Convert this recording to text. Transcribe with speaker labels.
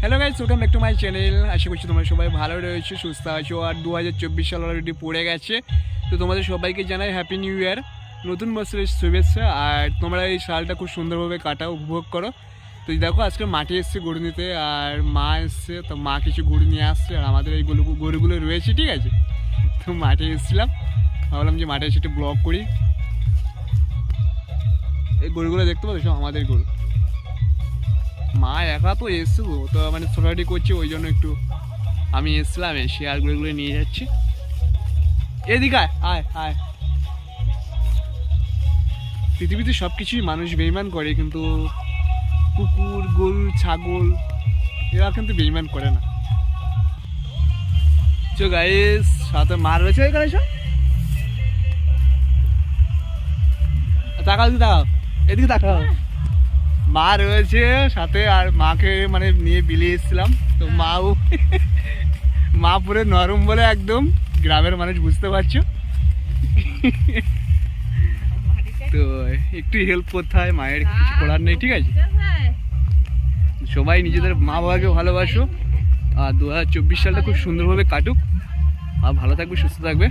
Speaker 1: Hello guys, welcome back to my channel. আশা করছি তোমরা সবাই ভালো রয়েছো, সুস্থ আছো। আর 2024 সাল অলরেডি পড়ে গেছে, তো তোমাদের সবাইকে জানাই হ্যাপি নিউ ইয়ার, নতুন বছরের শুভেচ্ছা। আর তোমরা এই সালটা খুব সুন্দরভাবে কাটাও, উপভোগ করো। তো দেখো আজকে মাঠে এসছে গরু নিতে, আর মা এসছে, তো মা কিছু গরু নিয়ে আসছে, আর আমাদের এই গরুগুলো রয়েছে, ঠিক আছে। তো মাঠে এসেছিলাম, ভাবলাম যে মাঠে এসে একটু ব্লগ করি। এই গরুগুলো দেখতে পাচ্ছ, সব আমাদের গরু। মা একা তো এসছে, তো মানে ছোটাছুটি করছে, ওই জন্য একটু আমি এসছিলাম, এসে আর গরুগুলো নিয়ে যাচ্ছি। এদিকে আয় আয় আয়। পৃথিবীতে সব কিছুই মানুষ বেইমান করে, কিন্তু কুকুর, গরু, ছাগল এরা কিন্তু বেইমান করে না। চো গাইস, সাথে মার রয়েছে এখানে, সব তাকাও, এদিকে তাকাও, এদিকে তাকাও। মা রয়েছে সাথে, আর মাকে মানে নিয়ে বিলিয়ে এসেছিলাম। তো মা পুরো নরম বলে একদম, গ্রামের মানুষ বুঝতে পারছো। তো একটু হেল্প করতে হয়, মায়ের কিছু করার নেই, ঠিক আছে। সবাই নিজেদের মা বাবাকে ভালোবাসো, আর 2024 সালটা খুব সুন্দরভাবে কাটুক, আর ভালো থাকবে, সুস্থ থাকবে।